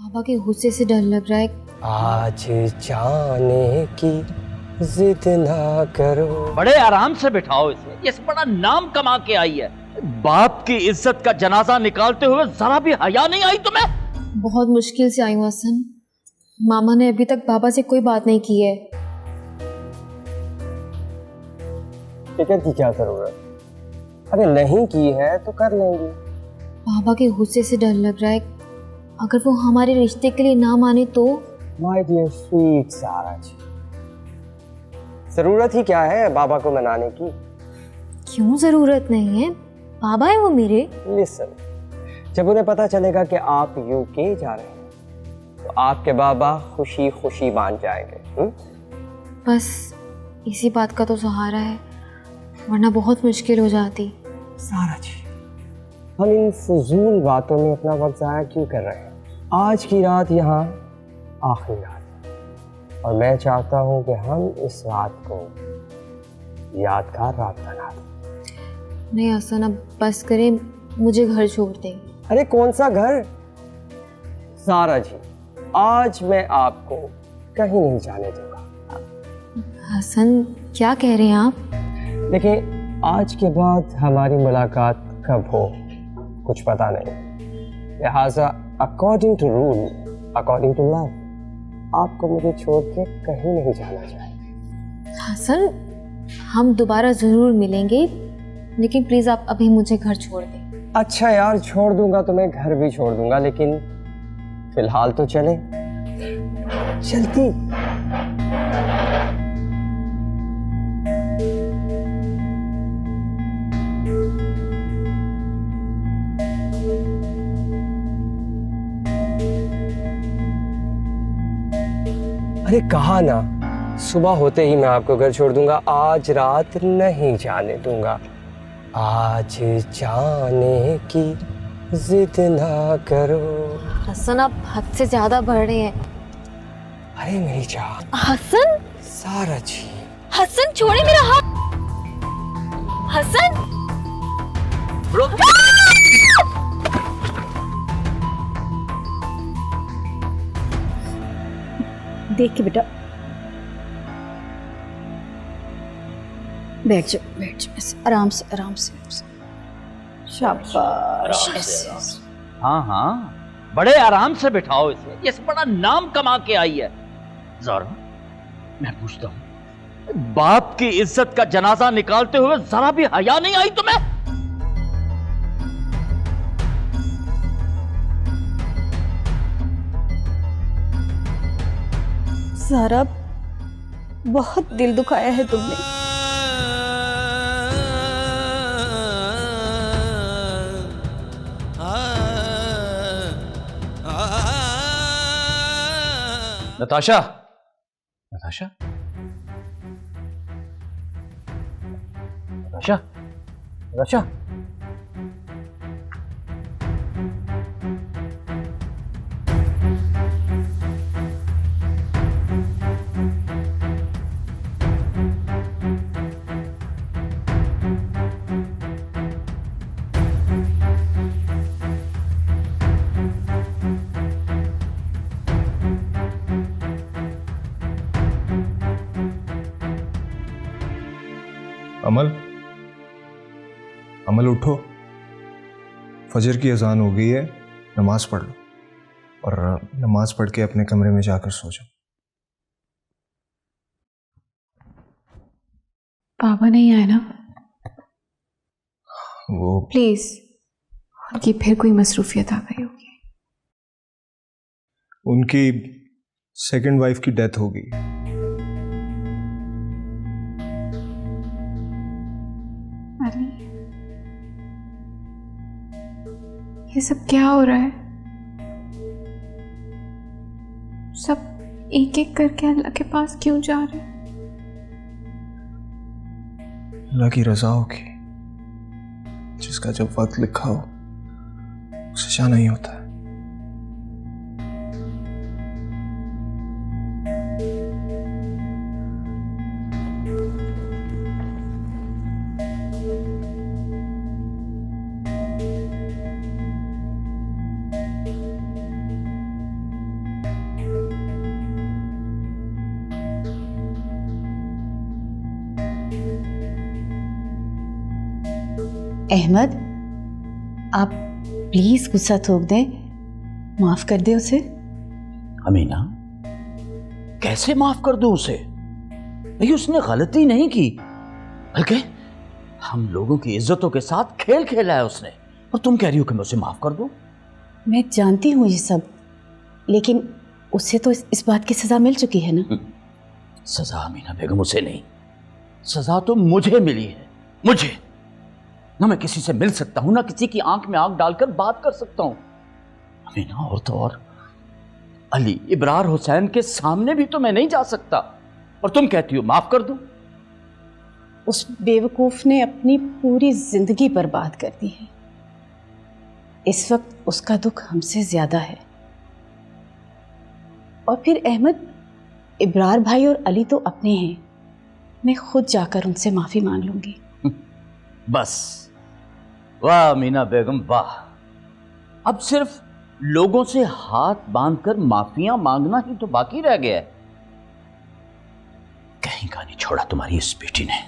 पापा के गुस्से से डर लग रहा है। आज जाने की जिद ना करो। बड़े आराम से बिठाओ इसे, ये बड़ा नाम कमा के आई है। बाप की इज्जत का जनाजा निकालते हुए जरा भी हया नहीं आई तुम्हें? बहुत मुश्किल से आई हूँ हसन। मामा ने अभी तक पापा से कोई बात नहीं की है। फिक्र की क्या जरूरत, अरे नहीं की है तो कर लेंगे। पापा के गुस्से से डर लग रहा है, अगर वो हमारे रिश्ते के लिए ना माने तो। माय डियर स्वीट सारा जी, जरूरत ही क्या है बाबा को मनाने की। क्यों जरूरत नहीं है, बाबा है वो मेरे। लिसन, जब उन्हें पता चलेगा कि आप यूके जा रहे हैं तो आपके बाबा खुशी खुशी मान जाएंगे। बस इसी बात का तो सहारा है, वरना बहुत मुश्किल हो जाती। सारा जी, हम इन फजूल बातों में अपना वक्त जाया क्यों कर रहे हैं? आज की रात यहाँ आखिरी रात है और मैं चाहता हूँ कि हम इस रात को यादगार रात बना दें। नहीं हसन, अब बस करें, मुझे घर छोड़ दें। अरे कौन सा घर सारा जी, आज मैं आपको कहीं नहीं जाने दूंगा। हसन क्या कह रहे हैं आप? देखिए, आज के बाद हमारी मुलाकात कब हो कुछ पता नहीं, लिहाजा according to rule, according to love, आपको मुझे छोड़ के कहीं नहीं जाना चाहिए। हसन, हम दोबारा जरूर मिलेंगे, लेकिन प्लीज आप अभी मुझे घर छोड़ दें। अच्छा यार, छोड़ दूंगा तो मैं घर भी छोड़ दूंगा, लेकिन फिलहाल तो चले। चलती। अरे कहा ना, सुबह होते ही मैं आपको घर छोड़ दूंगा, आज रात नहीं जाने दूंगा। आज जाने की जिद ना करो। हसन, आप हद से ज्यादा बढ़ रहे हैं। अरे मेरी जान। हसन, सारा जी। हसन छोड़े मेरा हाथ। हसन, देख के बेटा, बैठ जाओ बैठ जाओ, ऐसे आराम से आराम से शाबाश, ऐसे। हाँ हाँ, बड़े आराम से बिठाओ इसे, ये बड़ा नाम कमा के आई है। जरा मैं पूछता हूँ, बाप की इज्जत का जनाजा निकालते हुए जरा भी हया नहीं आई तुम्हें? ज़ारा, बहुत दिल दुखाया है तुमने। नताशा, नताशा, नताशा, नताशा। अमल, अमल उठो, फजर की अजान हो गई है, नमाज पढ़ लो और नमाज पढ़ के अपने कमरे में जाकर सो जाओ। पापा नहीं आए ना? वो प्लीज, उनकी फिर कोई मसरूफियत आ गई होगी। उनकी सेकंड वाइफ की डेथ हो गई। अली, ये सब क्या हो रहा है? सब एक एक करके अल्लाह के पास क्यों जा रहे हैं? अल्लाह की रजा होगी, जिसका जब वक्त लिखा हो उसे जाना ही होता है। अहमद, आप प्लीज गुस्सा थोक दें, माफ कर दे उसे। अमीना, कैसे माफ कर दूं उसे? भाई उसने गलती नहीं की, बल्कि हम लोगों की इज्जतों के साथ खेल खेला है उसने, और तुम कह रही हो कि मैं उसे माफ कर दूं? मैं जानती हूँ ये सब, लेकिन उसे तो इस बात की सजा मिल चुकी है ना। सजा अमीना बेगम उसे नहीं, सजा तो मुझे मिली है। मुझे ना मैं किसी से मिल सकता हूं, ना किसी की आंख में आंख डालकर बात कर सकता हूं। अमीना, और तो और अली इब्रार हुसैन के सामने भी तो मैं नहीं जा सकता, और तुम कहती हो माफ कर दूं? उस बेवकूफ ने अपनी पूरी जिंदगी बर्बाद कर दी है। इस वक्त उसका दुख हमसे ज्यादा है। और फिर अहमद, इब्रार भाई और अली तो अपने हैं, मैं खुद जाकर उनसे माफी मांग लूंगी। बस, वाह मीना बेगम वाह, अब सिर्फ लोगों से हाथ बांधकर माफियां मांगना ही तो बाकी रह गया है। कहीं का नहीं छोड़ा तुम्हारी इस बेटी ने,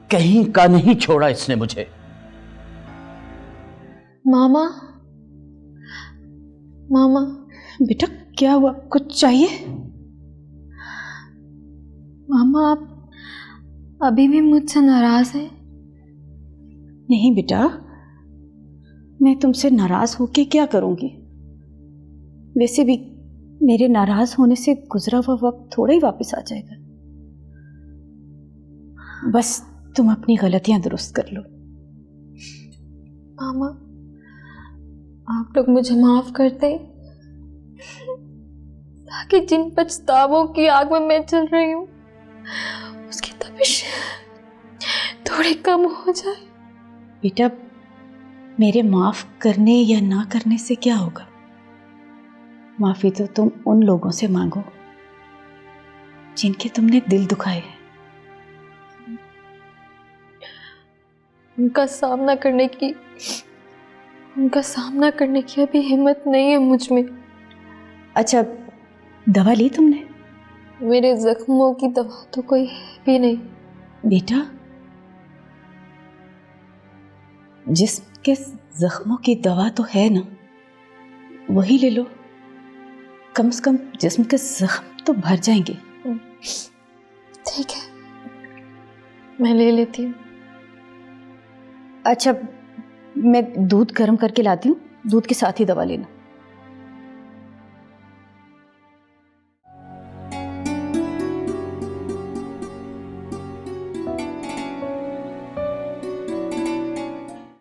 कहीं का नहीं छोड़ा इसने मुझे। मामा, मामा। बेटा क्या हुआ, कुछ चाहिए? मामा, आप अभी भी मुझसे नाराज हैं? नहीं बेटा, मैं तुमसे नाराज होके क्या करूंगी? वैसे भी मेरे नाराज होने से गुजरा हुआ वक्त थोड़ा ही वापस आ जाएगा। बस तुम अपनी गलतियां दुरुस्त कर लो। मामा, आप लोग मुझे माफ कर दें, ताकि जिन पछतावों की आग में मैं चल रही हूँ उसकी तपिश थोड़ी कम हो जाए। बेटा, मेरे माफ करने या ना करने से क्या होगा? माफी तो तुम उन लोगों से मांगो जिनके तुमने दिल दुखाए हैं। उनका सामना करने की अभी हिम्मत नहीं है मुझ में। अच्छा, दवा ली तुमने? मेरे जख्मों की दवा तो कोई है भी नहीं। बेटा, जिस्म के जख्मों की दवा तो है ना, वही ले लो। कम से कम जिस्म के जख्म तो भर जाएंगे। ठीक है, मैं ले लेती हूँ। अच्छा, मैं दूध गर्म करके लाती हूँ, दूध के साथ ही दवा लेना।